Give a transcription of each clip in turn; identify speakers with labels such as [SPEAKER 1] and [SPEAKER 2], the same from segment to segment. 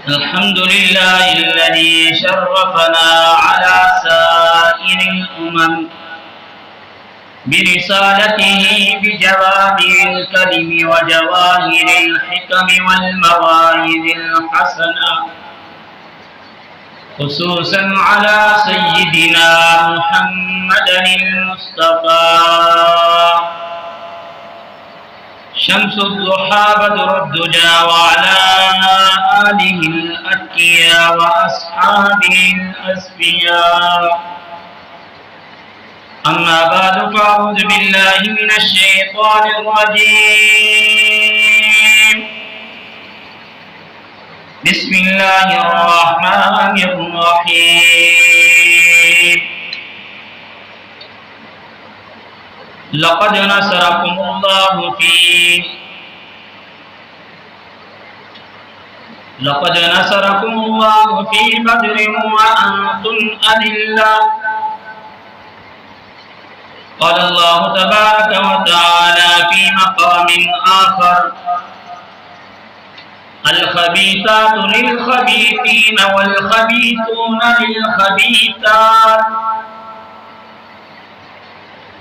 [SPEAKER 1] الحمد لله الذي شرفنا على سائر الأمم برسالته بجوامع الكلم وجواهر الحكم والمواعظ الحسنة، خصوصا على سيدنا محمد المصطفى شمس الضحى بدر الدجى، وعلى آله الأتقياء وأصحابه الأسفياء. أما بعد فأعوذ بالله من الشيطان الرجيم. بسم الله الرحمن الرحيم. لقد نصركم الله في بدر وأنتم أذلة. قال الله تبارك وتعالى في مقام آخر: الخبيثات للخبيثين والخبيثون للخبيثات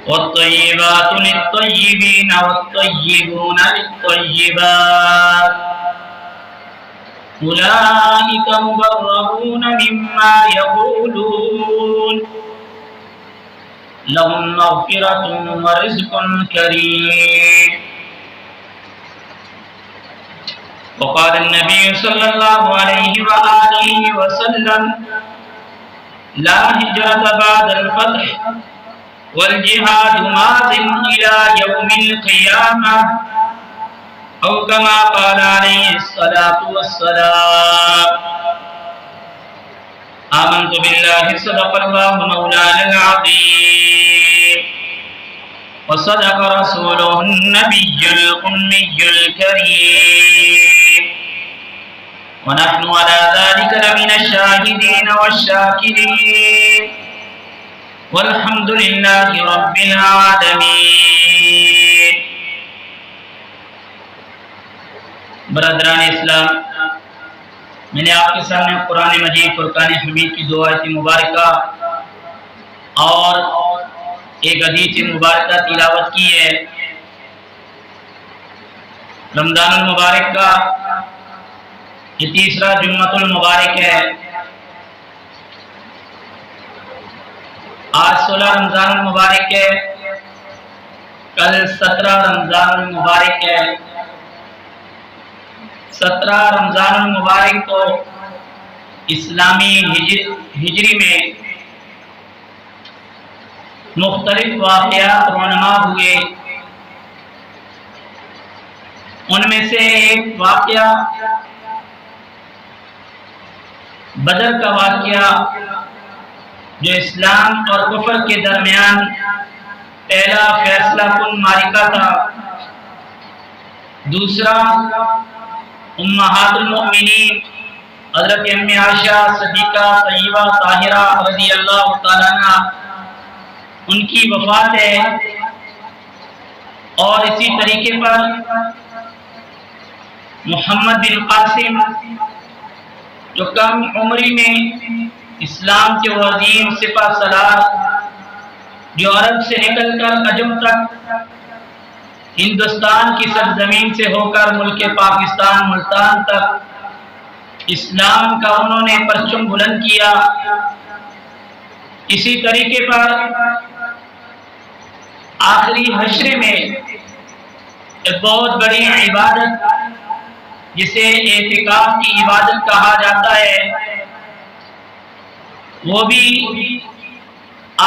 [SPEAKER 1] والطيبات للطيبين والطيبون للطيبات، أولئك مبرؤون مما يقولون، لهم مغفرة ورزق كريم. وقال النبي صلى الله عليه وآله وسلم: لا هجرة بعد الفتح والجهاد ماض إلى يوم القيامة، أو كما قال عليه الصلاة والسلام. آمنت بالله صدق الله مولانا العظيم، وصدق رسوله النبي الأمي الكريم، ونحن على ذلك لمن الشاهدين والشاكرين، والحمد لله رب العالمين. برادران اسلام، میں نے آپ کے سامنے قرآن مجید فرقان حمید کی 2 آیت مبارکہ اور ایک حدیث مبارکہ تلاوت کی ہے. رمضان المبارک کا یہ تیسرا جمعۃ المبارک ہے. آج 16 رمضان المبارک ہے، کل 17 رمضان المبارک ہے. 17 رمضان المبارک تو اسلامی ہجری میں مختلف واقعات رونما ہوئے. ان میں سے ایک واقعہ بدر کا واقعہ، جو اسلام اور کفر کے درمیان پہلا فیصلہ کن معرکہ تھا. دوسرا امہات المؤمنین حضرت ام عائشہ صدیقہ طیبہ طاہرہ رضی اللہ تعالیٰ عنہ، ان کی وفات ہے. اور اسی طریقے پر محمد بن قاسم، جو کم عمری میں اسلام کے عظیم سپہ سالار، جو عرب سے نکل کر عجم تک ہندوستان کی سرزمین سے ہو کر ملک پاکستان ملتان تک اسلام کا انہوں نے پرچم بلند کیا. اسی طریقے پر آخری حشر میں ایک بہت بڑی عبادت جسے اعتکاف کی عبادت کہا جاتا ہے، وہ بھی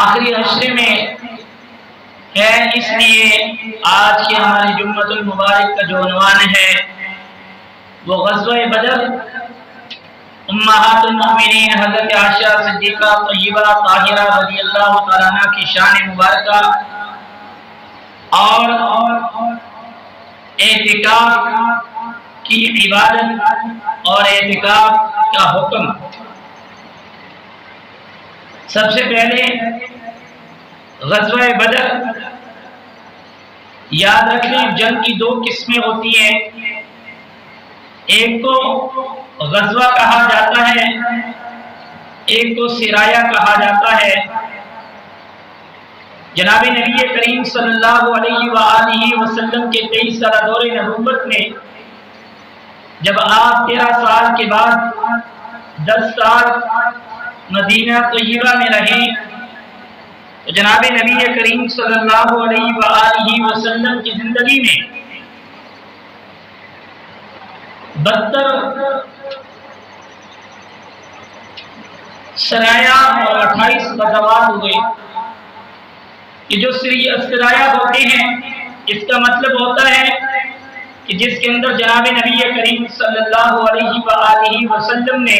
[SPEAKER 1] آخری حشر میں ہے. اس لیے آج کی ہماری جمعۃ المبارک کا جو عنوان ہے وہ غزوہ بدر، امہات المؤمنین حضرت عائشہ صدیقہ طیبہ طاہرہ رضی اللہ تعالیٰ عنہ کی شان مبارکہ اور اعتکاف کی عبادت اور اعتکاف کا حکم. سب سے پہلے غزوہ بدر، یاد رکھیں جنگ کی 2 قسمیں ہوتی ہیں. ایک کو غزوہ کہا جاتا ہے، ایک کو سرایا کہا جاتا ہے۔ جناب نبی کریم صلی اللہ علیہ وآلہ وسلم کے 23 سالہ دور نبوت میں جب آپ 13 سال کے بعد 10 سال مدینہ طیبہ میں رہے تو جناب نبی کریم صلی اللہ علیہ وآلہ وسلم کی زندگی میں 72 سرایا اور 28 غزوات ہوئے۔ یہ جو سرایا ہوتے ہیں اس کا مطلب ہوتا ہے کہ جس کے اندر جناب نبی کریم صلی اللہ علیہ وآلہ وسلم نے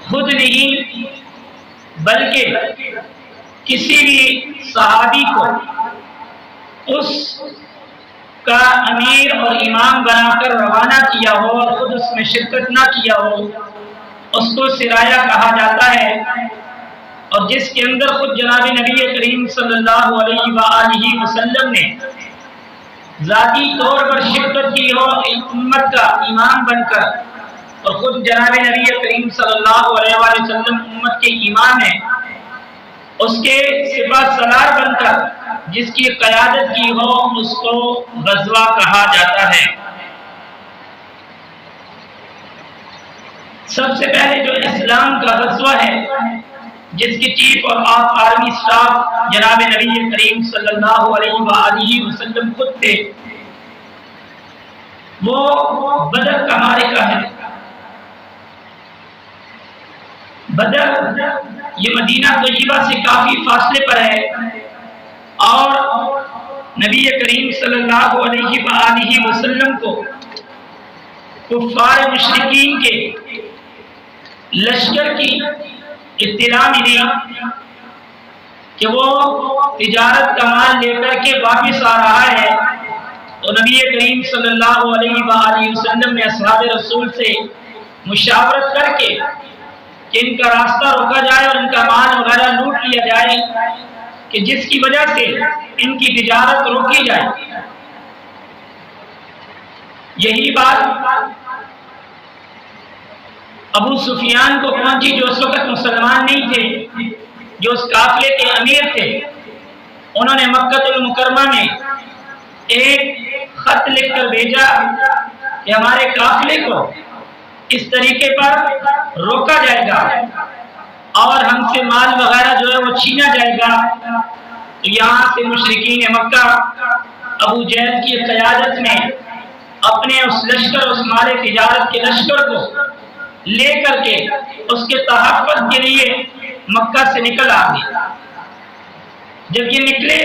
[SPEAKER 1] خود نہیں بلکہ کسی بھی صحابی کو اس کا امیر اور امام بنا کر روانہ کیا ہو اور خود اس میں شرکت نہ کیا ہو، اس کو سرایا کہا جاتا ہے۔ اور جس کے اندر خود جناب نبی کریم صلی اللہ علیہ وآلہ وسلم نے ذاتی طور پر شرکت کی ہو امت کا امام بن کر، اور خود جناب نبی کریم صلی اللہ علیہ وآلہ وسلم امت کے امام ہیں، اس کے سپہ سالار بن کر جس کی قیادت کی ہو اس کو غزوہ کہا جاتا ہے۔ سب سے پہلے جو اسلام کا غزوہ ہے جس کی چیف اور آپ آرمی سٹاف جناب نبی کریم صلی اللہ علیہ وآلہ وسلم خود تھے، وہ بدر کا معرکہ ہے۔ بدر یہ مدینہ طیبہ سے کافی فاصلے پر ہے، اور نبی کریم صلی اللہ علیہ وآلہ وسلم کو کفار مشرکین کے لشکر کی اطلاع ملی کہ وہ تجارت کا مال لے کر کے واپس آ رہا ہے، تو نبی کریم صلی اللہ علیہ وآلہ وسلم نے اصحاب رسول سے مشاورت کر کے کہ ان کا راستہ روکا جائے اور ان کا مال وغیرہ لوٹ لیا جائے کہ جس کی وجہ سے ان کی تجارت روکی جائے۔ یہی بات ابو سفیان کو پہنچی جو اس وقت مسلمان نہیں تھے، جو اس قافلے کے امیر تھے۔ انہوں نے مکہ المکرمہ میں ایک خط لکھ کر بھیجا کہ ہمارے قافلے کو اس طریقے پر روکا جائے گا اور ہم سے مال وغیرہ جو ہے وہ چھینا جائے گا۔ تو یہاں سے مشرکین مکہ ابو جہل کی قیادت میں اپنے اس لشکر، اس مال تجارت کے لشکر کو لے کر کے اس کے تحفظ کے لیے مکہ سے نکل آئے۔ جب یہ نکلے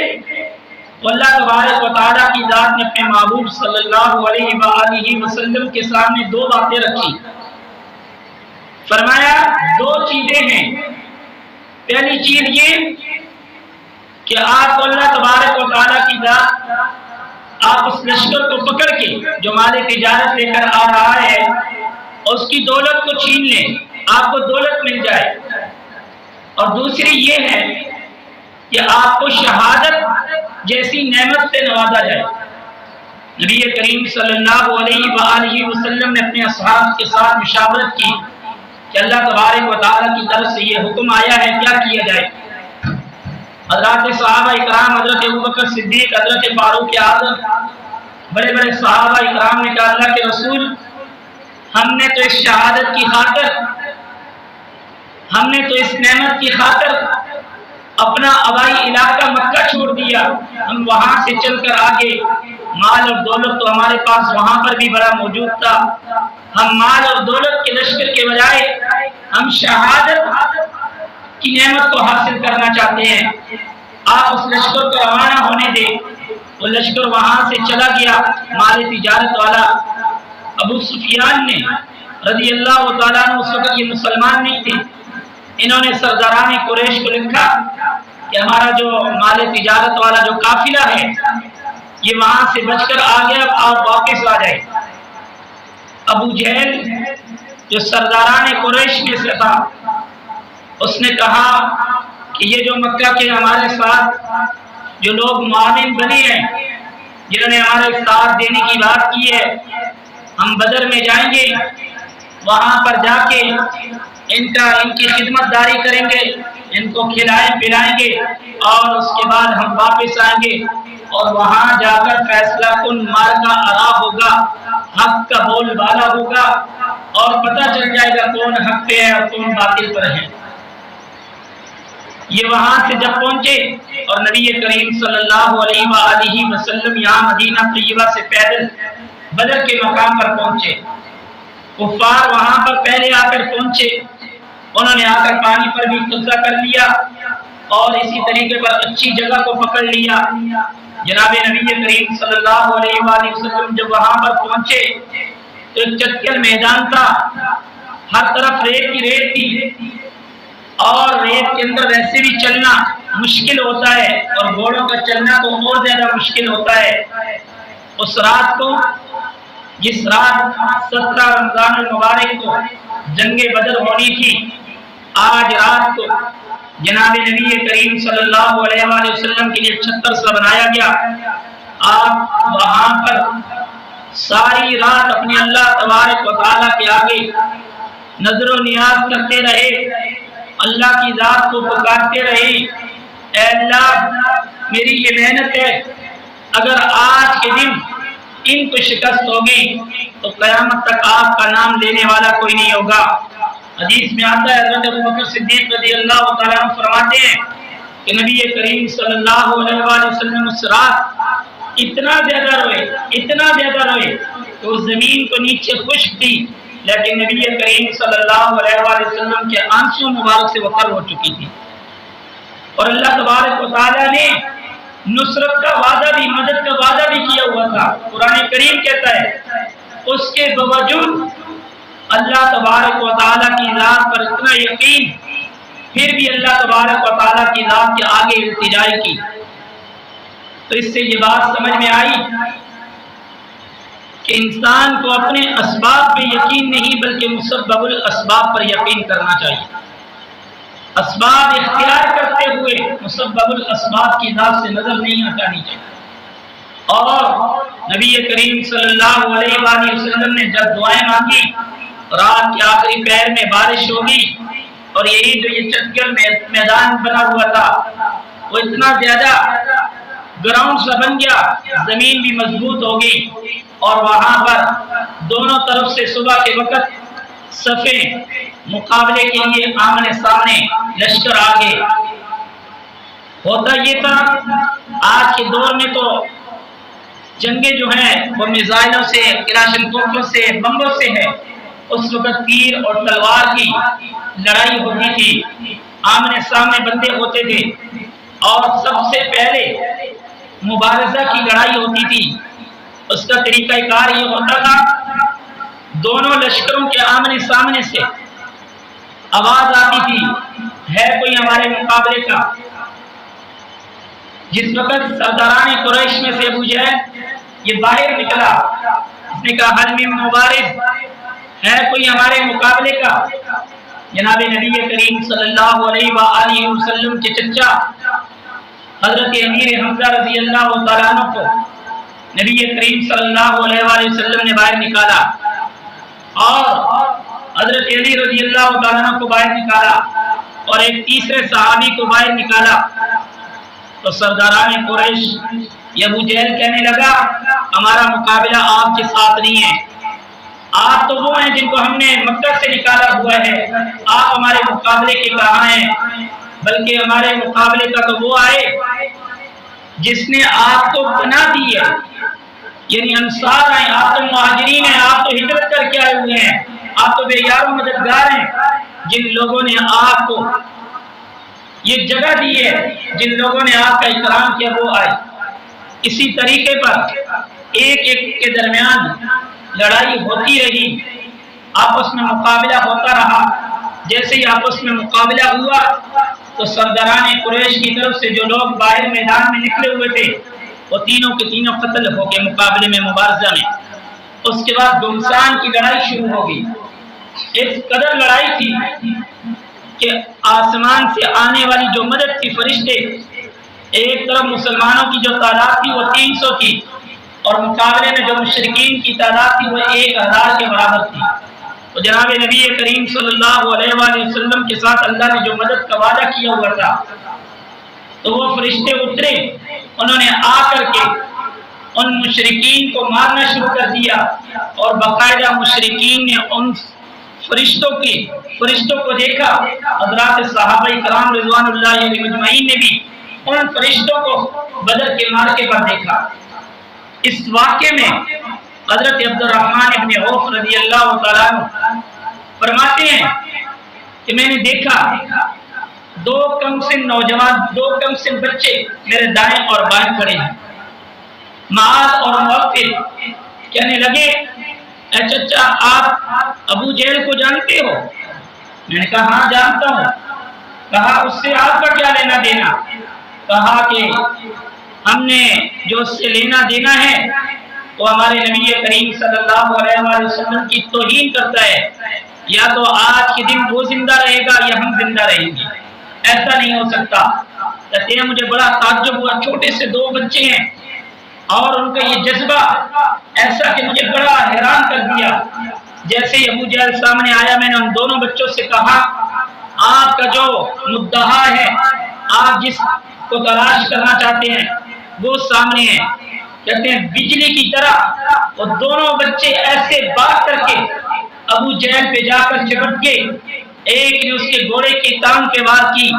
[SPEAKER 1] تو اللہ تبارک و تعالیٰ کی ذات نے اپنے محبوب صلی اللہ علیہ وآلہ وسلم کے سامنے دو باتیں رکھی۔ فرمایا دو چیزیں ہیں، پہلی چیز یہ کہ آپ اللہ تبارک و تعالیٰ کی ذات آپ اس لشکر کو پکڑ کے جو مال تجارت لے کر آ رہا ہے اس کی دولت کو چھین لیں، آپ کو دولت مل جائے۔ اور دوسری یہ ہے کہ آپ کو شہادت جیسی نعمت سے نوازا جائے۔ نبی کریم صلی اللہ علیہ وآلہ وسلم نے اپنے اصحاب کے ساتھ مشاورت کی کہ اللہ تبارک و تعالیٰ کی طرف سے یہ حکم آیا ہے، کیا کیا جائے؟ حضرات صحابہ اکرام، حضرت ابوبکر صدیق، حضرت فاروق اعظم، بڑے بڑے صحابہ اکرام نے کہا اللہ کے رسول، ہم نے تو اس شہادت کی خاطر، ہم نے تو اس نعمت کی خاطر اپنا آبائی علاقہ مکہ چھوڑ دیا، ہم وہاں سے چل کر آگے، مال اور دولت تو ہمارے پاس وہاں پر بھی بڑا موجود تھا، ہم مال اور دولت کے لشکر کے بجائے ہم شہادت کی نعمت کو حاصل کرنا چاہتے ہیں، آپ اس لشکر کو روانہ ہونے دیں۔ وہ لشکر وہاں سے چلا گیا، مال تجارت والا۔ ابو سفیان نے رضی اللہ تعالیٰ عنہ اس وقت یہ مسلمان نہیں تھے، انہوں نے سرداران قریش کو لکھا کہ ہمارا جو مال تجارت والا جو قافلہ ہے یہ وہاں سے بچ کر آ گیا، آپ واپس آ جائے۔ ابو جہل جو سرداران قریش میں سے تھا اس نے کہا کہ یہ جو مکہ کے ہمارے ساتھ جو لوگ معاون بنے ہیں، جنہوں نے ہمارے ساتھ دینے کی بات کی ہے، ہم بدر میں جائیں گے، وہاں پر جا کے ان کی خدمت داری کریں گے، ان کو کھلائیں پلائیں گے، اور اس کے بعد ہم واپس آئیں گے اور وہاں جا کر فیصلہ کن مارکا آرا ہوگا، حق کا بول بالا ہوگا اور پتہ چل جائے گا کون حق پہ ہے اور کون باطل پر ہے۔ یہ وہاں سے جب پہنچے اور نبی کریم صلی اللہ علیہ وآلہ وسلم یہاں مدینہ طیبہ سے پیدل بدر کے مقام پر پہنچے، کفار وہاں پر پہلے آ کر پہنچے، انہوں نے آ کر پانی پر بھی قبضہ کر لیا اور اسی طریقے پر اچھی جگہ کو پکڑ لیا۔ جناب نبی کریم صلی اللہ علیہ وآلہ وسلم جب وہاں پر پہنچے تو ایک چکر میدان تھا، ہر طرف ریت کی ریت تھی، اور ریت کے اندر ویسے بھی چلنا مشکل ہوتا ہے اور گھوڑوں کا چلنا تو اور زیادہ مشکل ہوتا ہے۔ اس رات کو، جس رات 17 رمضان المبارک کو جنگ بدر ہونی تھی، آج رات کو جناب نبی کریم صلی اللہ علیہ وآلہ وسلم کے لیے چھتر سا بنایا گیا۔ آپ وہاں پر ساری رات اپنے اللہ تبارک و تعالیٰ کے آگے نظر و نیاز کرتے رہے، اللہ کی ذات کو پکارتے رہے، اے اللہ میری یہ محنت ہے، اگر آج کے دن ان کو شکست ہوگی تو قیامت تک آپ کا نام لینے والا کوئی نہیں ہوگا۔ حدیث میں آتا ہے، حضرت ابوبکر صدیق رضی اللہ تعالیٰ عنہ فرماتے ہیں کہ نبی کریم صلی اللہ علیہ وآلہ وسلم اس رات اتنا زیادہ روئے کہ اس زمین کو نیچے خشک تھی، لیکن نبی کریم صلی اللہ علیہ وآلہ وسلم کے آنسو مبارک سے وہ تر ہو چکی تھی۔ اور اللہ تبارک و تعالیٰ نے نصرت کا وعدہ بھی، مدد کا وعدہ بھی کیا ہوا تھا۔ قرآن کریم کہتا ہے اس کے باوجود اللہ تبارک و تعالیٰ کی ذات پر اتنا یقین، پھر بھی اللہ تبارک و تعالیٰ کی ذات کے آگے التجا کی۔ تو اس سے یہ بات سمجھ میں آئی کہ انسان کو اپنے اسباب پہ یقین نہیں بلکہ مسبب الاسباب پر یقین کرنا چاہیے۔ اسباب اختیار کرتے ہوئے مسبب الاسباب کی ذات سے نظر نہیں ہٹانی چاہیے۔ اور نبی کریم صلی اللہ علیہ وآلہ وسلم نے جب دعائیں مانگی، رات کے آخری پہر میں بارش ہوگی اور یہی جو یہ چکر میدان بنا ہوا تھا وہ اتنا زیادہ گراؤنڈ سا بن گیا، زمین بھی مضبوط ہوگی، اور وہاں پر دونوں طرف سے صبح کے وقت صفیں مقابلے کے لیے آمنے سامنے لشکر آگے۔ ہوتا یہ تھا آج کے دور میں تو جنگیں جو ہیں وہ میزائلوں سے، کلاشن کوفوں سے، بمبوں سے ہے، اس وقت تیر اور تلوار کی لڑائی ہوتی تھی، آمنے سامنے بندے ہوتے تھے، اور سب سے پہلے مبارزہ کی لڑائی ہوتی تھی۔ اس کا طریقہ کار یہ ہوتا تھا، دونوں لشکروں کے آمنے سامنے سے آواز آتی تھی، ہے کوئی ہمارے مقابلے کا؟ جس وقت سرداران قریش میں سے ابو جہل یہ باہر نکلا، اس نے کہا حل من مبارز، ہے کوئی ہمارے مقابلے کا؟ جناب نبی کریم صلی اللہ علیہ وآلہ وسلم کے چچا حضرت امیر حمزہ رضی اللہ تعالیٰ عنہ کو نبی کریم صلی اللہ علیہ وآلہ وسلم نے باہر نکالا، اور حضرت علی رضی اللہ تعالیٰ عنہ کو باہر نکالا، اور ایک تیسرے صحابی کو باہر نکالا۔ تو سرداران قریش یہ ابو جہل کہنے لگا ہمارا مقابلہ آپ کے ساتھ نہیں ہے، آپ تو وہ ہیں جن کو ہم نے مکہ سے نکالا ہوا ہے، آپ ہمارے مقابلے کے کہاں ہیں؟ بلکہ ہمارے مقابلے کا تو وہ آئے جس نے آپ کو پناہ دی ہے، یعنی انصار ہیں، آپ تو مہاجرین ہیں، آپ تو ہجرت کر کے آئے ہوئے ہیں، آپ تو بے یار و مددگار ہیں۔ جن لوگوں نے آپ کو یہ جگہ دی ہے، جن لوگوں نے آپ کا اکرام کیا، وہ آئے۔ اسی طریقے پر ایک ایک کے درمیان لڑائی ہوتی رہی، آپس میں مقابلہ ہوتا رہا۔ جیسے ہی آپس میں مقابلہ ہوا تو سرداران قریش کی طرف سے جو لوگ باہر میدان میں نکلے ہوئے تھے وہ تینوں کے تینوں قتل ہو گئے مقابلے میں، مبارزہ میں۔ اس کے بعد گمسان کی لڑائی شروع ہو گئی۔ اس قدر لڑائی تھی کہ آسمان سے آنے والی جو مدد تھی، فرشتے، ایک طرف مسلمانوں کی جو تعداد تھی وہ 300 تھی، اور مقابلے میں جو مشرکین کی تعداد تھی وہ 1000 کے برابر تھی۔ تو جناب نبی کریم صلی اللہ علیہ وآلہ وسلم کے ساتھ اللہ نے جو مدد کا وعدہ کیا ہوا تھا، تو وہ فرشتے اترے، انہوں نے آ کر کے ان مشرکین کو مارنا شروع کر دیا، اور باقاعدہ مشرکین نے ان فرشتوں کو دیکھا۔ حضرات صحابہ کرام رضوان اللہ علیہم اجمعین نے بھی ان فرشتوں کو بدر کے معرکے پر دیکھا۔ اس واقعے میں حضرت عبد الرحمن ابن عوف رضی اللہ تعالیٰ عنہ فرماتے ہیں کہ میں نے دیکھا 2 کم سن نوجوان، 2 کم سن بچے میرے دائیں اور بائیں کھڑے ہیں۔ معاذ اور موقف کہنے لگے، اے چچا آپ ابو جہل کو جانتے ہو؟ میں نے کہا ہاں جانتا ہوں۔ کہا اس سے آپ کا کیا لینا دینا؟ کہا کہ ہم نے جو اس سے لینا دینا ہے وہ ہمارے نبی کریم صلی اللہ علیہ وآلہ وسلم کی توہین کرتا ہے، یا تو آج کے دن وہ زندہ رہے گا یا ہم زندہ رہیں گے، ایسا نہیں ہو سکتا۔ کہتے ہیں مجھے بڑا تعجب ہوا، چھوٹے سے 2 بچے ہیں اور ان کا یہ جذبہ ایسا کہ مجھے بڑا حیران کر دیا۔ جیسے ہی ابو جہل سامنے آیا، میں نے ان دونوں بچوں سے کہا آپ کا جو مدعا ہے، آپ جس کو تلاش کرنا چاہتے ہیں وہ سامنے ہے۔ کہتے ہیں بجلی کی طرح وہ دونوں بچے ایسے بات کر کے ابو جہل پہ جا کر چپٹ گئے۔ ایک نے اس کے گھوڑے کی ٹانگ پہ وار کی،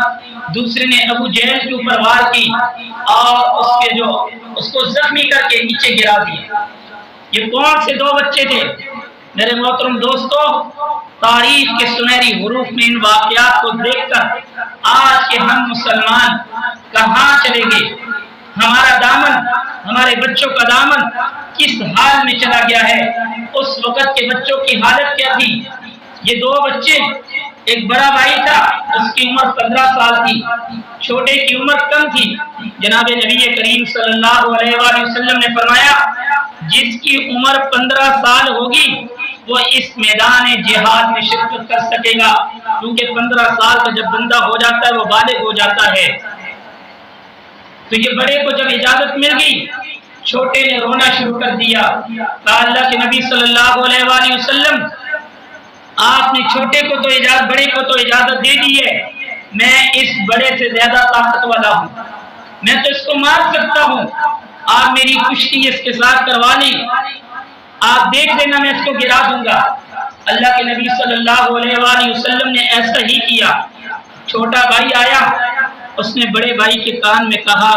[SPEAKER 1] دوسرے نے ابو جہل کے اوپر وار کی اور اس کو زخمی کر کے نیچے گرا دیا۔ یہ کون سے 2 بچے تھے؟ میرے محترم دوستو، تاریخ کے سنہری حروف میں ان واقعات کو دیکھ کر آج کے ہم مسلمان کہاں چلے گئے؟ ہمارا دامن، ہمارے بچوں کا دامن کس حال میں چلا گیا ہے؟ اس وقت کے بچوں کی حالت کیا تھی؟ یہ 2 بچے، ایک بڑا بھائی تھا، اس کی عمر 15 سال تھی، چھوٹے کی عمر کم تھی۔ جناب نبی کریم صلی اللہ علیہ وآلہ وسلم نے فرمایا جس کی عمر 15 سال ہوگی وہ اس میدان جہاد میں شرکت کر سکے گا، کیونکہ 15 سال کا جب بندہ ہو جاتا ہے وہ بالغ ہو جاتا ہے۔ تو یہ بڑے کو جب اجازت مل گئی، چھوٹے نے رونا شروع کر دیا۔ کہا اللہ کے نبی صلی اللہ علیہ وآلہ وسلم آپ نے چھوٹے کو تو بڑے کو تو اجازت دے دی ہے، میں اس بڑے سے زیادہ طاقت والا ہوں، میں تو اس کو مار سکتا ہوں، آپ میری کشتی اس کے ساتھ کروا لیں، آپ دیکھ لینا میں اس کو گرا دوں گا۔ اللہ کے نبی صلی اللہ علیہ وآلہ وسلم نے ایسا ہی کیا۔ چھوٹا بھائی آیا، اس نے بڑے بھائی کے کان میں کہا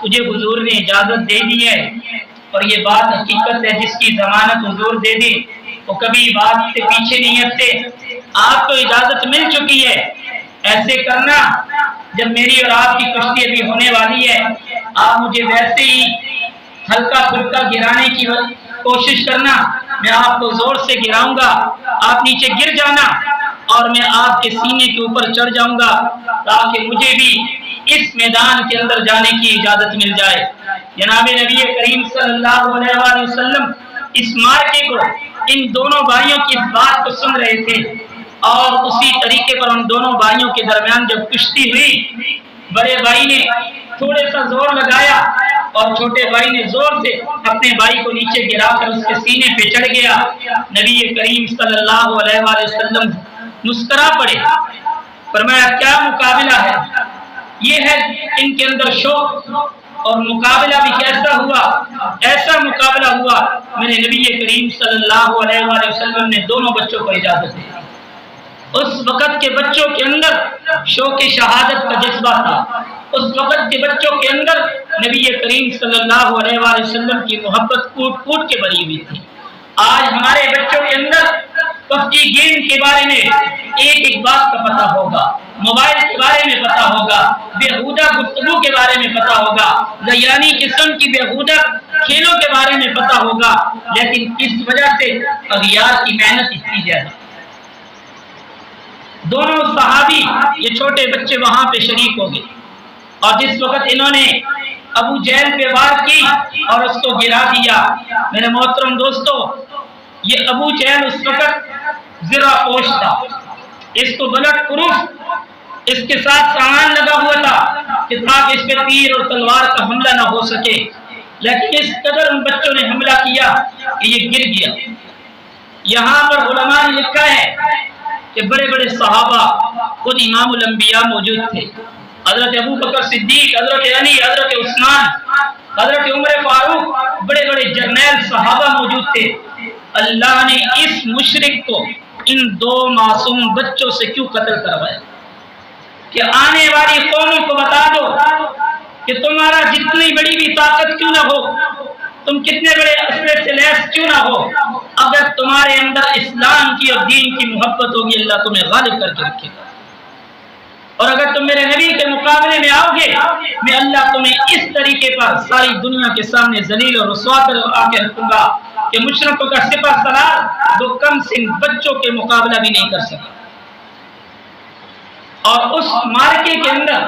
[SPEAKER 1] تجھے حضور نے اجازت دے دی ہے، اور یہ بات حقیقت ہے، جس کی ضمانت حضور دے دی وہ کبھی بات سے پیچھے نہیں ہٹتے۔ آپ کو اجازت مل چکی ہے، ایسے کرنا جب میری اور آپ کی کشتی ابھی ہونے والی ہے، آپ مجھے ویسے ہی ہلکا پھلکا گرانے کی کوشش کرنا، میں آپ کو زور سے گراؤں گا، آپ نیچے گر جانا اور میں آپ کے سینے کے اوپر چڑھ جاؤں گا تاکہ مجھے بھی اس میدان کے اندر جانے کی اجازت مل جائے۔ جناب نبی کریم صلی اللہ علیہ وآلہ وسلم اس معرکے کو، ان دونوں بھائیوں کی اس بات کو سن رہے تھے، اور اسی طریقے پر ان دونوں بھائیوں کے درمیان جب کشتی ہوئی، بڑے بھائی نے تھوڑے سا زور لگایا اور چھوٹے بھائی نے زور سے اپنے بھائی کو نیچے گرا کر اس کے سینے پہ چڑھ گیا۔ نبی کریم صلی اللہ علیہ وآلہ وسلم مسکرا پڑے، فرمایا کیا مقابلہ ہے؟ یہ ہے ان کے اندر شوق، اور مقابلہ بھی کیسا ہوا؟ ایسا مقابلہ ہوا، میرے نبی کریم صلی اللہ علیہ وآلہ وسلم نے دونوں بچوں کو اجازت دی۔ اس وقت کے بچوں کے اندر شوق شہادت کا جذبہ تھا، اس وقت کے بچوں کے اندر نبی کریم صلی اللہ علیہ وآلہ وسلم کی محبت کوٹ کوٹ کے بھری ہوئی تھی۔ آج ہمارے بچوں کے اندر پبجی گیم کے بارے میں ایک بات کا پتہ ہوگا، موبائل کے بارے میں پتہ ہوگا، بیہودہ گفتگو کے بارے میں پتہ ہوگا، زیانی قسم کی بیہودہ کھیلوں کے بارے میں پتہ ہوگا، لیکن کس وجہ سے اغیار کی محنت اتنی زیادہ۔ دونوں صحابی یہ چھوٹے بچے وہاں پہ شریک ہو گئے، اور جس وقت انہوں نے ابو جہل پہ وار کی اور اس کو گرا دیا، میرے محترم دوستو، یہ ابو جہل اس وقت زرہ پوش تھا، اس کو بلٹ پروف اس کے ساتھ سامان لگا ہوا تھا کہ تاکہ اس پہ تیر اور تلوار کا حملہ نہ ہو سکے، لیکن اس قدر ان بچوں نے حملہ کیا کہ یہ گر گیا۔ یہاں پر علماء نے لکھا ہے کہ بڑے بڑے صحابہ، خود امام الانبیاء موجود تھے، حضرت ابو بکر صدیق، حضرت علی، حضرت عثمان، حضرت عمر فاروق، بڑے بڑے جرنیل صحابہ موجود تھے۔ اللہ نے اس مشرک کو ان دو معصوم بچوں سے کیوں قتل کروایا کہ آنے والی قوموں کو بتا دو کہ تمہارا جتنی بڑی بھی طاقت کیوں نہ ہو، تم کتنے بڑے اسلحے سے لیس کیوں نہ ہو، اگر تمہارے اندر اسلام کی اور دین کی محبت ہوگی اللہ تمہیں غالب کر کے رکھے گا، اور اگر تم میرے نبی کے مقابلے میں آؤ گے میں اللہ تمہیں اس طریقے پر ساری دنیا کے سامنے ذلیل اور رسوا کر آ کے رکھوں گا کہ مشرکوں کا سپہ سالار دو کم سن بچوں کے مقابلہ بھی نہیں کر سکے۔ اور اس مارکے کے اندر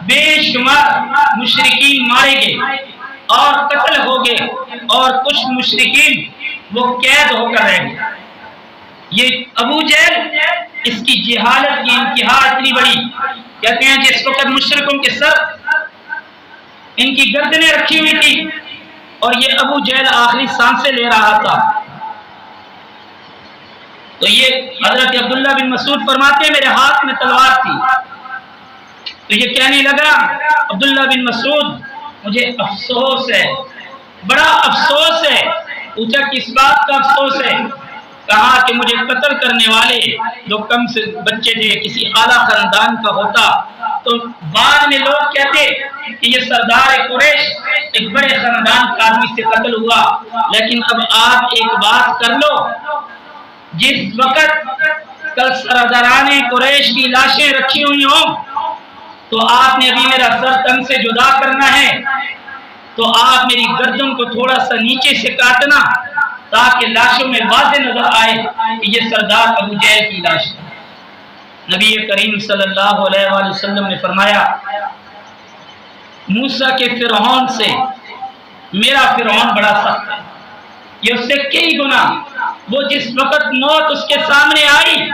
[SPEAKER 1] بے شمار مشرکین مارے گئے اور قتل ہو گئے، اور کچھ مشرکین وہ قید ہو کر رہ گئے۔ یہ ابو جہل، اس کی جہالت کی انتہا اتنی بڑی، کہتے ہیں جس وقت مشرکوں کے سر ان کی گردنیں رکھی ہوئی تھی اور یہ ابو جہل آخری سانسیں لے رہا تھا، تو یہ حضرت عبداللہ بن مسعود فرماتے ہیں میرے ہاتھ میں تلوار تھی، تو یہ کہنے لگا عبداللہ بن مسعود مجھے افسوس ہے، بڑا افسوس ہے۔ پوچھا کس بات کا افسوس ہے؟ کہا کہ مجھے قتل کرنے والے جو کم سے بچے تھے کسی اعلیٰ خاندان کا ہوتا تو بعد میں لوگ کہتے کہ یہ سردار قریش ایک بڑے خاندان کا آدمی سے قتل ہوا، لیکن اب آپ ایک بات کر لو، جس وقت کل سرداران قریش کی لاشیں رکھی ہوئی ہوں تو آپ نے ابھی میرا سر تن سے جدا کرنا ہے، تو آپ میری گردن کو تھوڑا سا نیچے سے کاٹنا تاکہ لاشوں میں واضح نظر آئے کہ یہ سردار ابو جہل کی لاش ہے۔ نبی کریم صلی اللہ علیہ وآلہ وسلم نے فرمایا موسیٰ کے فرعون سے میرا فرعون بڑا سخت ہے، یہ اس سے کئی گنا، وہ جس وقت موت اس کے سامنے آئی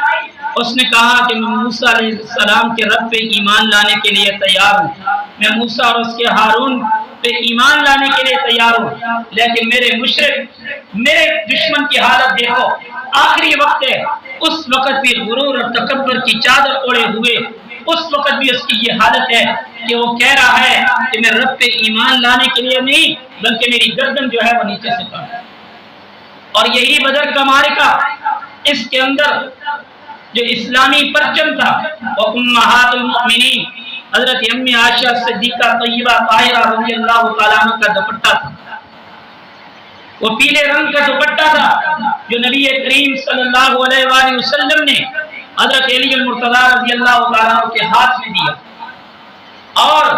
[SPEAKER 1] اس نے کہا کہ میں موسیٰ علیہ السلام کے رب پہ ایمان لانے کے لیے تیار ہوں، میں موسیٰ اور اس کے ہارون پہ ایمان لانے کے لیے تیار ہوں، لیکن میرے مشرک، میرے دشمن کی حالت دیکھو، آخری وقت ہے، اس وقت بھی غرور اور تکبر کی چادر اوڑے ہوئے، اس وقت بھی اس کی یہ حالت ہے کہ وہ کہہ رہا ہے کہ میں رب پہ ایمان لانے کے لیے نہیں بلکہ میری گردن جو ہے وہ نیچے سے کاٹ۔ اور یہی بدر کا معرکہ، اس کے اندر جو اسلامی پرچم تھا وہ امہات المؤمنین حضرت امی عائشہ صدیقہ طیبہ طاہرہ رضی اللہ تعالیٰ عنہ کا دوپٹہ تھا، وہ پیلے رنگ کا دوپٹہ تھا جو نبی کریم صلی اللہ علیہ وآلہ وسلم نے حضرت علی المرتضیٰ رضی اللہ تعالیٰ عنہ کے ہاتھ میں دیا، اور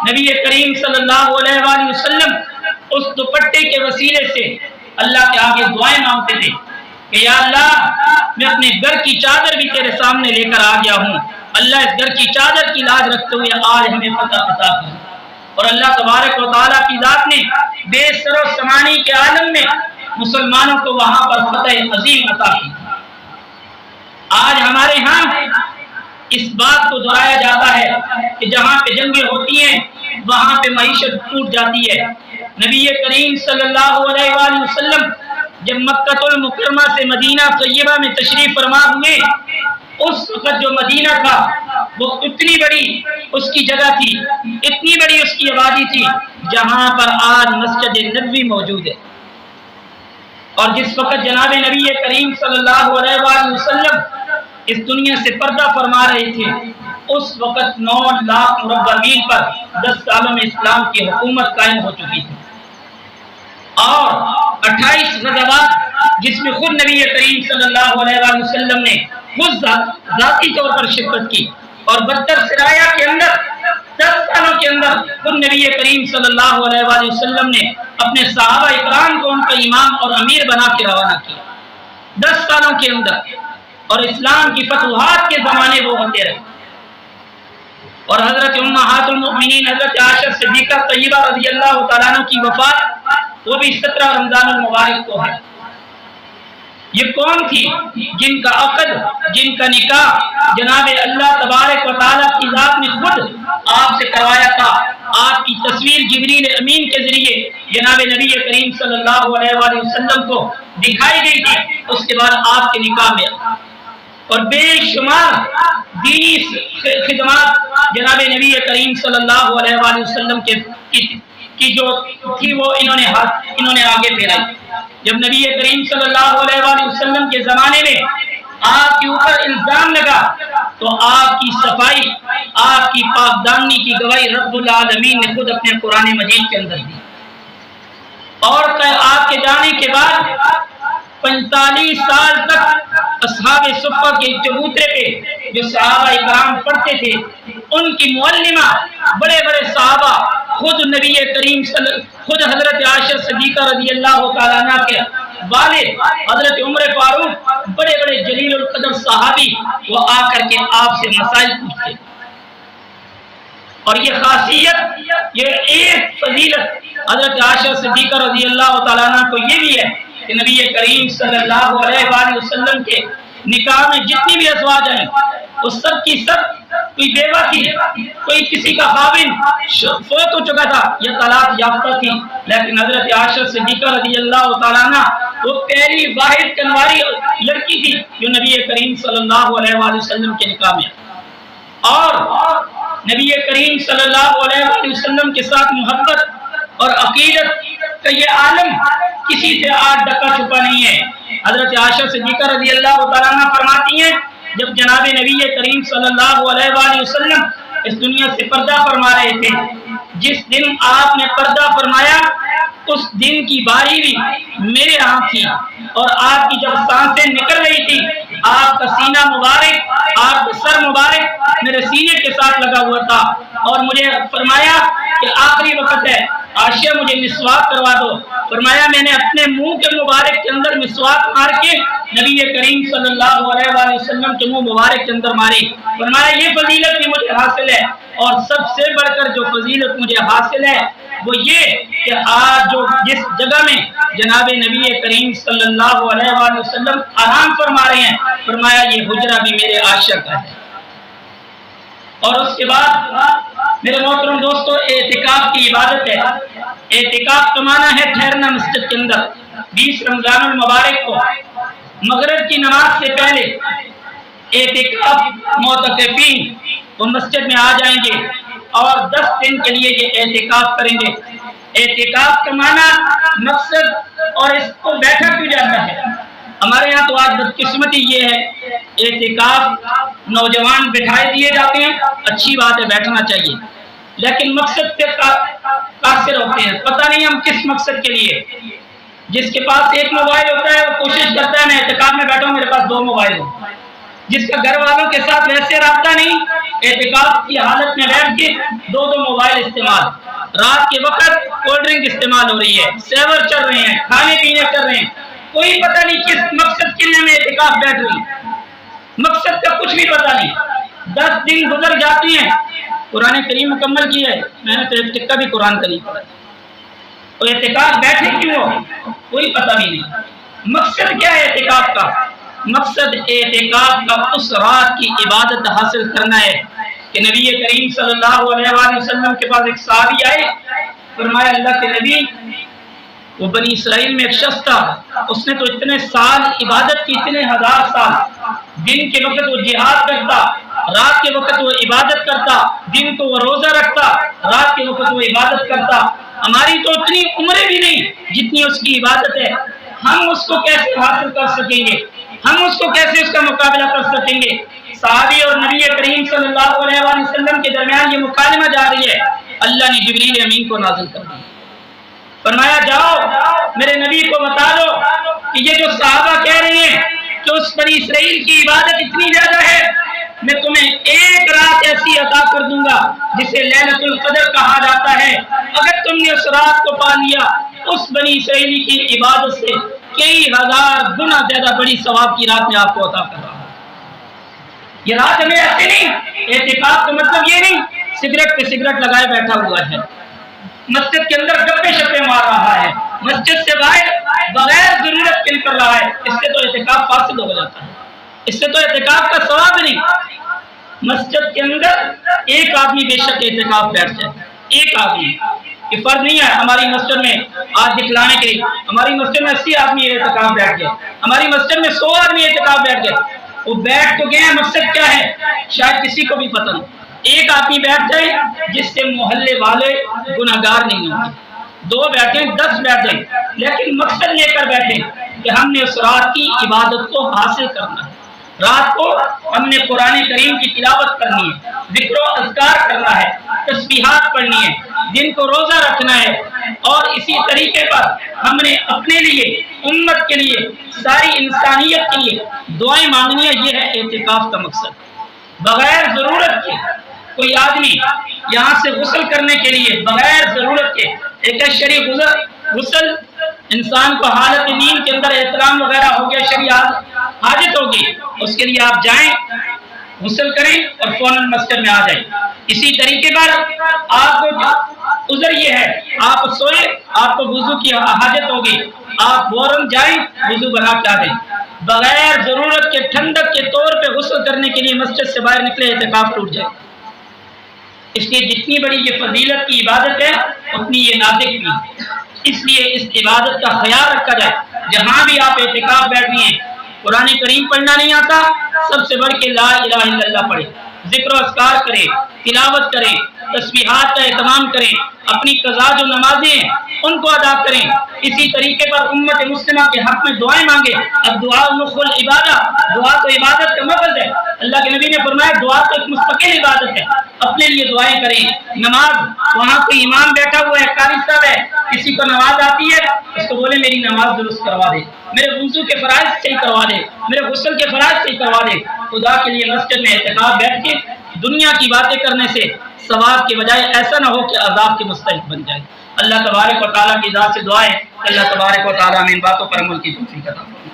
[SPEAKER 1] نبی کریم صلی اللہ علیہ وآلہ وسلم اس دوپٹے کے وسیلے سے اللہ کے آگے دعائیں مانگتے تھے کہ یا اللہ میں اپنے گھر کی چادر بھی تیرے سامنے لے کر آ گیا ہوں، اللہ اس گھر کی چادر کی لاج رکھتے ہوئے آج ہمیں فتح عطا کر۔ اور اللہ تبارک و تعالیٰ کی ذات نے بے سر و سمانی کے عالم میں مسلمانوں کو وہاں پر فتح عظیم عطا کی۔ آج ہمارے ہاں اس بات کو دہرایا جاتا ہے کہ جہاں پہ جنگیں ہوتی ہیں وہاں پہ معیشت ٹوٹ جاتی ہے۔ نبی کریم صلی اللہ علیہ وآلہ وسلم جب مکہ المکرمہ سے مدینہ طیبہ میں تشریف فرما ہوئے، اس وقت جو مدینہ تھا وہ اتنی بڑی اس کی جگہ تھی، اتنی بڑی اس کی آبادی تھی جہاں پر آج مسجد نبوی موجود ہے۔ اور جس وقت جناب نبی کریم صلی اللہ علیہ وآلہ وسلم اس دنیا سے پردہ فرما رہے تھے، اس وقت 9 لاکھ مربع میل پر 10 سالوں میں اسلام کی حکومت قائم ہو چکی تھی، اور 28 غزوات جس میں خود نبی کریم صلی اللہ علیہ وآلہ وسلم نے خود ذاتی طور پر شرکت کی، اور 72 سرایا کے اندر 10 سالوں کے اندر خود نبی کریم صلی اللہ علیہ وآلہ وسلم نے اپنے صحابہ اکرام کو ان کا امام اور امیر بنا کے روانہ کیا 10 سالوں کے اندر، اور اسلام کی فتوحات کے زمانے وہ ہوتے رہے۔ اور حضرت امہات المؤمنین حضرت عائشہ صدیقہ طیبہ رضی اللہ تعالیٰ عنہ کی وفات وہ بھی 17 رمضان المبارک کو ہے۔ یہ کون تھی جن کا عقد، جن کا نکاح جناب اللہ تبارک و تعالیٰ کی ذات نے خود آپ سے کروایا تھا؟ آپ کی تصویر جبریل امین کے ذریعے جناب نبی کریم صلی اللہ علیہ وآلہ وسلم کو دکھائی گئی تھی۔ اس کے بعد آپ کے نکاح میں اور بے شمار دینی خدمات جناب نبی کریم صلی اللہ علیہ وآلہ وسلم کی جو تھی وہ انہوں نے آگے پھیلائی۔ جب نبی کریم صلی اللہ علیہ وآلہ وسلم کے زمانے میں آپ کے اوپر الزام لگا تو آپ کی صفائی، آپ کی پاک دامنی کی گواہی رب العالمین نے خود اپنے قرآن مجید کے اندر دی۔ اور آپ کے جانے کے بعد 45 سال تک اصحاب صفہ کے چبوترے پہ جو صحابہ اکرام پڑھتے تھے، ان کی معلمہ بڑے بڑے صحابہ، خود نبی کریم خود حضرت عائشہ صدیقہ رضی اللہ تعالیٰ عنہ کے والد حضرت عمر فاروق، بڑے بڑے جلیل القدر صحابی، وہ آ کر کے آپ سے مسائل پوچھتے۔ اور یہ خاصیت، یہ ایک فضیلت حضرت عائشہ صدیقہ رضی اللہ تعالیٰ عنہ کو یہ بھی ہے کہ نبی کریم صلی اللہ علیہ وآلہ وسلم کے نکاح میں جتنی بھی ازواج آئیں وہ سب کی سب، کوئی بیوہ تھی، کوئی کسی کا خاوند فوت ہو چکا تھا یا طلاق یافتہ تھی، لیکن حضرت عائشہ صدیقہ رضی اللہ تعالیٰ عنہ وہ پہلی واحد کنواری لڑکی تھی جو نبی کریم صلی اللہ علیہ وآلہ وسلم کے نکاح میں، اور نبی کریم صلی اللہ علیہ وآلہ وسلم کے ساتھ محبت اور عقیدت کا یہ عالم کسی سے آج ڈکا چھپا نہیں ہے۔ حضرت عائشہ صدیقہ رضی اللہ تعالیٰ عنہ فرماتی ہیں جب جناب نبی کریم صلی اللہ علیہ وآلہ وسلم اس دنیا سے پردہ فرما رہے تھے، جس دن آپ نے پردہ فرمایا اس دن کی باری بھی میرے ہاں تھی، اور آپ کی جب سانسیں نکل رہی تھی آپ کا سینہ مبارک، آپ کا سر مبارک میرے سینے کے ساتھ لگا ہوا تھا، اور مجھے فرمایا کہ آخری وقت ہے عائشہ مجھے مسواک کروا دو۔ فرمایا میں نے اپنے منہ کے مبارک کے اندر مسواک مار کے نبی کریم صلی اللہ علیہ وآلہ وسلم کے منہ مبارک کے اندر ماری۔ فرمایا یہ فضیلت بھی مجھے حاصل ہے، اور سب سے بڑھ کر جو فضیلت مجھے حاصل ہے وہ یہ کہ آج جو جس جگہ میں جناب نبی کریم صلی اللہ علیہ وآلہ وسلم آرام فرما رہے ہیں، فرمایا یہ حجرہ بھی میرے عائشہ کا ہے۔ اور اس کے بعد میرے محترم دوستو، اعتکاف کی عبادت ہے۔ اعتکاف کا معنی ہے ٹھہرنا مسجد کے اندر۔ 20 رمضان المبارک کو مغرب کی نماز سے پہلے اعتکاف معتکفین وہ مسجد میں آ جائیں گے اور 10 دن کے لیے یہ اعتکاف کریں گے۔ اعتکاف کا معنی مقصد، اور اس کو بیٹھا کیوں جاتا ہے؟ ہمارے یہاں تو آج بدقسمتی یہ ہے اعتکاف نوجوان بٹھائے دیے جاتے ہیں، اچھی بات ہے بیٹھنا چاہیے، لیکن مقصد سے قاصر ہوتے ہیں، پتہ نہیں ہم کس مقصد کے لیے۔ جس کے پاس ایک موبائل ہوتا ہے وہ کوشش کرتا ہے میں اعتکاف میں بیٹھوں میرے پاس 2 موبائل ہوں۔ جس کا گھر والوں کے ساتھ ویسے رابطہ نہیں، اعتکاف کی حالت میں بیٹھ کے 2 موبائل استعمال، رات کے وقت کولڈ ڈرنک استعمال ہو رہی ہے، سیور چل رہے ہیں، کھانے پینے چل رہے ہیں، کوئی پتہ نہیں کس مقصد کے لیے میں اعتکاف بیٹھ رہی ہوں، مقصد کا کچھ بھی پتہ نہیں۔ 10 دن گزر جاتی ہیں، قرآن کریم مکمل کی ہے، میں نے تو ایک ٹکا بھی قرآن کریم پڑھا، تو اعتکاف بیٹھے کیوں ہو کوئی پتہ بھی نہیں۔ مقصد کیا ہے اعتکاف کا؟ مقصد اعتکاف کا اس رات کی عبادت حاصل کرنا ہے کہ نبی کریم صلی اللہ علیہ وآلہ وسلم کے پاس ایک صحابی آئے، فرمایا اللہ کے نبی، وہ بنی اسرائیل میں ایک شخص تھا، اس نے تو اتنے سال عبادت کی، اتنے 1000 سال، دن کے وقت وہ جہاد کرتا، رات کے وقت وہ عبادت کرتا، دن کو وہ روزہ رکھتا، رات کے وقت وہ عبادت کرتا، ہماری تو اتنی عمریں بھی نہیں جتنی اس کی عبادت ہے، ہم اس کو کیسے حاصل کر سکیں گے؟ ہم اس کو کیسے اس کا مقابلہ کر سکیں گے؟ صحابی اور نبی کریم صلی اللہ علیہ وآلہ وسلم کے درمیان یہ مکالمہ جاری ہے، اللہ نے جبریل امین کو نازل کر دیا، فرمایا جاؤ میرے نبی کو بتا دو کہ یہ جو صحابہ کہہ رہے ہیں کہ اس بنی اسرائیل کی عبادت اتنی زیادہ ہے، میں تمہیں ایک رات ایسی عطا کر دوں گا جسے لیلۃ القدر کہا جاتا ہے، اگر تم نے اس رات کو پا لیا اس بنی اسرائیلی کی عبادت سے کئی 1000 گنا زیادہ بڑی ثواب کی رات میں آپ کو عطا کر رہا ہوں۔ یہ رات ہمیں ایسے نہیں، اعتکاف کا مطلب یہ نہیں سگریٹ پہ سگریٹ لگائے بیٹھا ہوا ہے، مسجد کے اندر گپے شپے مار رہا ہے، مسجد سے باہر بغیر ضرورت کے نکل رہا ہے، اس سے تو اعتکاف فاسد ہو جاتا ہے، اس سے تو اعتکاف کا ثواب نہیں۔ مسجد کے اندر ایک آدمی بے شک اعتکاف بیٹھ جائے، ایک آدمی، یہ فرض نہیں ہے ہماری مسجد میں آج دکھلانے کے لیے ہماری مسجد میں 80 آدمی اعتکاف بیٹھ گئے، ہماری مسجد میں 100 آدمی اعتکاف بیٹھ گئے، وہ بیٹھ تو گئے ہیں، مقصد کیا ہے شاید کسی کو بھی پتہ نہیں۔ ایک آدمی بیٹھ جائے جس سے محلے والے گناہگار نہیں ہوں گے، 2 بیٹھیں 10 بیٹھیں، لیکن مقصد لے کر بیٹھیں کہ ہم نے اس رات کی عبادت کو حاصل کرنا ہے، رات کو ہم نے قرآن کریم کی تلاوت کرنی ہے، ذکر و اذکار کرنا ہے، تسبیحات پڑھنی ہے، دن کو روزہ رکھنا ہے، اور اسی طریقے پر ہم نے اپنے لیے، امت کے لیے، ساری انسانیت کے لیے دعائیں مانگنی ہے۔ یہ ہے اعتکاف کا مقصد۔ بغیر ضرورت کے کوئی آدمی یہاں سے غسل کرنے کے لیے بغیر ضرورت کے ایک شرعی غسل انسان کو حالت نیند کے اندر احترام وغیرہ ہو گیا، شرعی حاجت ہوگی، اس کے لیے آپ جائیں، غسل کریں اور فوراً مسجد میں آ جائیں۔ اسی طریقے پر آپ کو عذر یہ ہے، آپ سوئے، آپ کو وضو کی حاجت ہوگی، آپ فوراً جائیں، وضو بنا کے آ جائیں۔ بغیر ضرورت کے ٹھنڈک کے طور پہ غسل کرنے کے لیے مسجد سے باہر نکلے، اعتکاف ٹوٹ جائے۔ اس لیے جتنی بڑی یہ فضیلت کی عبادت ہے اتنی یہ نازک بھی، اس لیے اس عبادت کا خیال رکھا جائے۔ جہاں بھی آپ اعتکاف بیٹھنی ہے، قرآن کریم پڑھنا نہیں آتا، سب سے بڑھ کے لا الہ الا اللہ پڑھے، ذکر و اذکار کرے، تلاوت کریں، تسبیحات کا اہتمام کریں، اپنی قضا جو نمازیں ہیں ان کو ادا کریں، اسی طریقے پر امت مسلمہ کے حق میں دعائیں مانگیں۔ اب دعا مخ العبادہ، دعا تو عبادت کا مغز ہے، اللہ کے نبی نے فرمایا دعا تو ایک مستقل عبادت ہے، اپنے لیے دعائیں کریں۔ نماز، وہاں کوئی امام بیٹھا ہوا ہے، قاری صاحب ہے، کسی کو نماز آتی ہے، اس کو بولے میری نماز درست کروا دے، میرے وضو کے فرائض صحیح کروا دے، میرے غسل کے فرائض صحیح کروا دے۔ خدا کے لیے مسجد میں اعتکاف بیٹھ کے دنیا کی باتیں کرنے سے ثواب کے بجائے ایسا نہ ہو کہ عذاب کے مستحق بن جائے۔ اللہ تبارک و تعالیٰ کی ذات سے دعا ہے کہ اللہ تبارک و تعالیٰ ہمیں ان باتوں پر عمل کی توفیق عطا فرمائے۔